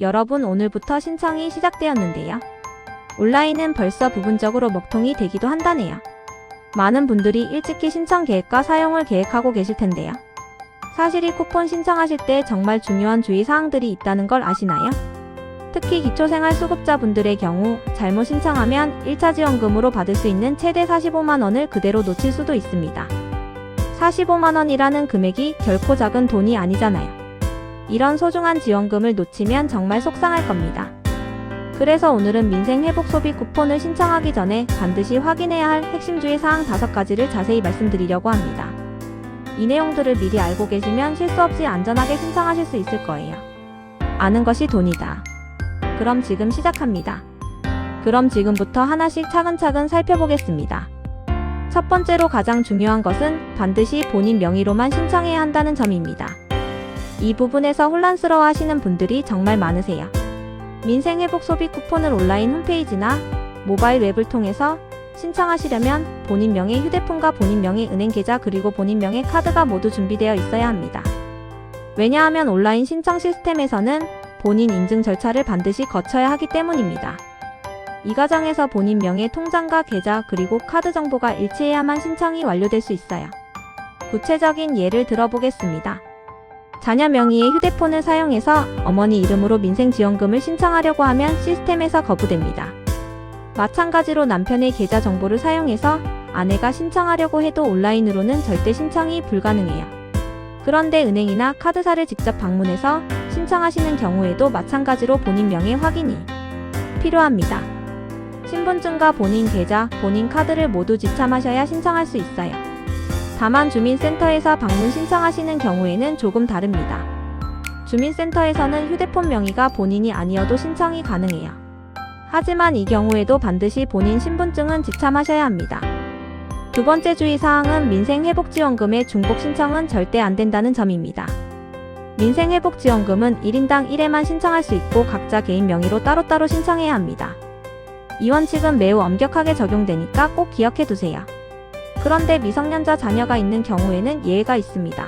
여러분, 오늘부터 신청이 시작되었는데요. 온라인은 벌써 부분적으로 먹통이 되기도 한다네요. 많은 분들이 일찍이 신청 계획과 사용을 계획하고 계실 텐데요. 사실 이 쿠폰 신청하실 때 정말 중요한 주의사항들이 있다는 걸 아시나요? 특히 기초생활수급자분들의 경우 잘못 신청하면 1차 지원금으로 받을 수 있는 최대 45만원을 그대로 놓칠 수도 있습니다. 45만원이라는 금액이 결코 작은 돈이 아니잖아요. 이런 소중한 지원금을 놓치면 정말 속상할 겁니다. 그래서 오늘은 민생회복 소비 쿠폰을 신청하기 전에 반드시 확인해야 할 핵심 주의사항 5가지를 자세히 말씀드리려고 합니다. 이 내용들을 미리 알고 계시면 실수 없이 안전하게 신청하실 수 있을 거예요. 아는 것이 돈이다. 그럼 지금 시작합니다. 그럼 지금부터 하나씩 차근차근 살펴보겠습니다. 첫 번째로 가장 중요한 것은 반드시 본인 명의로만 신청해야 한다는 점입니다. 이 부분에서 혼란스러워 하시는 분들이 정말 많으세요. 민생회복 소비 쿠폰을 온라인 홈페이지나 모바일 웹을 통해서 신청하시려면 본인 명의 휴대폰과 본인 명의 은행 계좌 그리고 본인 명의 카드가 모두 준비되어 있어야 합니다. 왜냐하면 온라인 신청 시스템에서는 본인 인증 절차를 반드시 거쳐야 하기 때문입니다. 이 과정에서 본인 명의 통장과 계좌 그리고 카드 정보가 일치해야만 신청이 완료될 수 있어요. 구체적인 예를 들어보겠습니다. 자녀 명의의 휴대폰을 사용해서 어머니 이름으로 민생지원금을 신청하려고 하면 시스템에서 거부됩니다. 마찬가지로 남편의 계좌 정보를 사용해서 아내가 신청하려고 해도 온라인으로는 절대 신청이 불가능해요. 그런데 은행이나 카드사를 직접 방문해서 신청하시는 경우에도 마찬가지로 본인 명의 확인이 필요합니다. 신분증과 본인 계좌, 본인 카드를 모두 지참하셔야 신청할 수 있어요. 다만 주민센터에서 방문 신청하시는 경우에는 조금 다릅니다. 주민센터에서는 휴대폰 명의가 본인이 아니어도 신청이 가능해요. 하지만 이 경우에도 반드시 본인 신분증은 지참하셔야 합니다. 두 번째 주의사항은 민생회복지원금의 중복 신청은 절대 안 된다는 점입니다. 민생회복지원금은 1인당 1회만 신청할 수 있고 각자 개인 명의로 따로따로 신청해야 합니다. 이 원칙은 매우 엄격하게 적용되니까 꼭 기억해 두세요. 그런데 미성년자 자녀가 있는 경우에는 예외가 있습니다.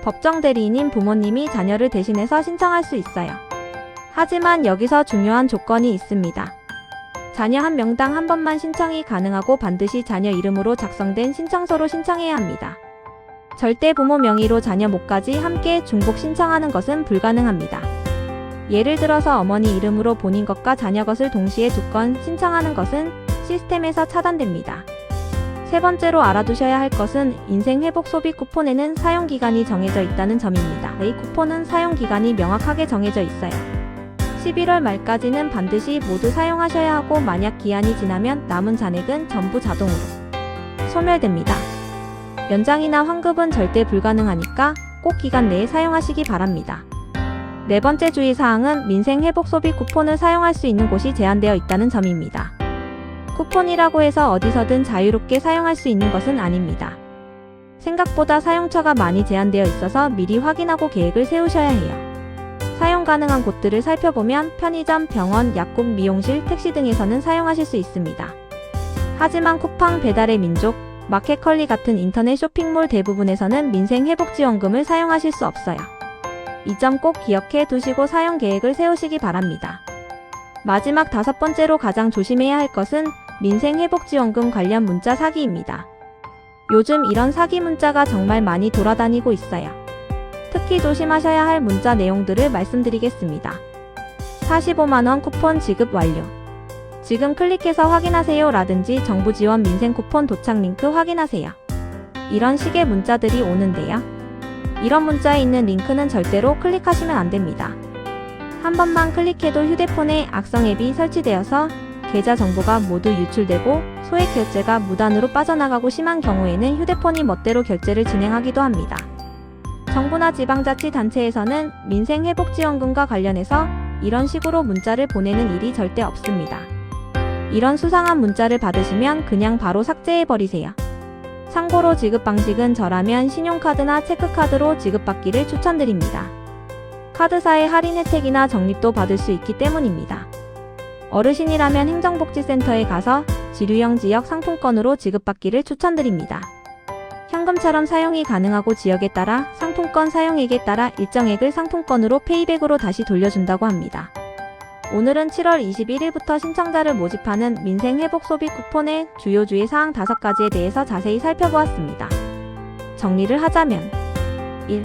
법정 대리인인 부모님이 자녀를 대신해서 신청할 수 있어요. 하지만 여기서 중요한 조건이 있습니다. 자녀 한 명당 한 번만 신청이 가능하고 반드시 자녀 이름으로 작성된 신청서로 신청해야 합니다. 절대 부모 명의로 자녀 몫까지 함께 중복 신청하는 것은 불가능합니다. 예를 들어서 어머니 이름으로 본인 것과 자녀 것을 동시에 2건 신청하는 것은 시스템에서 차단됩니다. 세 번째로 알아두셔야 할 것은 인생회복 소비 쿠폰에는 사용기간이 정해져 있다는 점입니다. 이 쿠폰은 사용기간이 명확하게 정해져 있어요. 11월 말까지는 반드시 모두 사용하셔야 하고 만약 기한이 지나면 남은 잔액은 전부 자동으로 소멸됩니다. 연장이나 환급은 절대 불가능하니까 꼭 기간 내에 사용하시기 바랍니다. 네 번째 주의사항은 민생회복 소비 쿠폰을 사용할 수 있는 곳이 제한되어 있다는 점입니다. 쿠폰이라고 해서 어디서든 자유롭게 사용할 수 있는 것은 아닙니다. 생각보다 사용처가 많이 제한되어 있어서 미리 확인하고 계획을 세우셔야 해요. 사용 가능한 곳들을 살펴보면 편의점, 병원, 약국, 미용실, 택시 등에서는 사용하실 수 있습니다. 하지만 쿠팡, 배달의 민족, 마켓컬리 같은 인터넷 쇼핑몰 대부분에서는 민생회복지원금을 사용하실 수 없어요. 이 점 꼭 기억해 두시고 사용 계획을 세우시기 바랍니다. 마지막 5번째로 가장 조심해야 할 것은 민생회복지원금 관련 문자 사기입니다. 요즘 이런 사기 문자가 정말 많이 돌아다니고 있어요. 특히 조심하셔야 할 문자 내용들을 말씀드리겠습니다. 45만원 쿠폰 지급 완료. 지금 클릭해서 확인하세요 라든지 정부 지원 민생 쿠폰 도착 링크 확인하세요. 이런 식의 문자들이 오는데요. 이런 문자에 있는 링크는 절대로 클릭하시면 안 됩니다. 한 번만 클릭해도 휴대폰에 악성 앱이 설치되어서 계좌 정보가 모두 유출되고 소액 결제가 무단으로 빠져나가고 심한 경우에는 휴대폰이 멋대로 결제를 진행하기도 합니다. 정부나 지방자치단체에서는 민생회복지원금과 관련해서 이런 식으로 문자를 보내는 일이 절대 없습니다. 이런 수상한 문자를 받으시면 그냥 바로 삭제해버리세요. 참고로 지급 방식은 저라면 신용카드나 체크카드로 지급받기를 추천드립니다. 카드사의 할인 혜택이나 적립도 받을 수 있기 때문입니다. 어르신이라면 행정복지센터에 가서 지류형 지역 상품권으로 지급받기를 추천드립니다. 현금처럼 사용이 가능하고 지역에 따라 상품권 사용액에 따라 일정액을 상품권으로 페이백으로 다시 돌려준다고 합니다. 오늘은 7월 21일부터 신청자를 모집하는 민생회복소비 쿠폰의 주요 주의 사항 5가지에 대해서 자세히 살펴보았습니다. 정리를 하자면 1.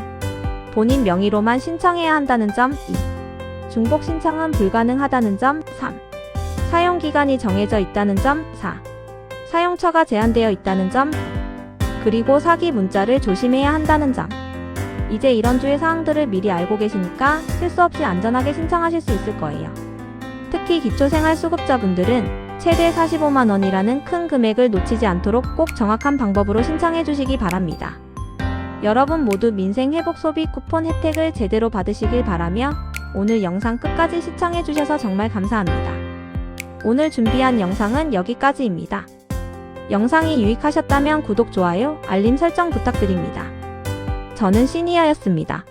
본인 명의로만 신청해야 한다는 점. 2. 중복 신청은 불가능하다는 점. 3. 사용기간이 정해져 있다는 점. 4. 사용처가 제한되어 있다는 점. 그리고 사기 문자를 조심해야 한다는 점. 이제 이런 주의 사항들을 미리 알고 계시니까 실수 없이 안전하게 신청하실 수 있을 거예요. 특히 기초생활수급자분들은 최대 45만원이라는 큰 금액을 놓치지 않도록 꼭 정확한 방법으로 신청해 주시기 바랍니다. 여러분 모두 민생회복소비 쿠폰 혜택을 제대로 받으시길 바라며 오늘 영상 끝까지 시청해 주셔서 정말 감사합니다. 오늘 준비한 영상은 여기까지입니다. 영상이 유익하셨다면 구독, 좋아요, 알림 설정 부탁드립니다. 저는 시니어였습니다.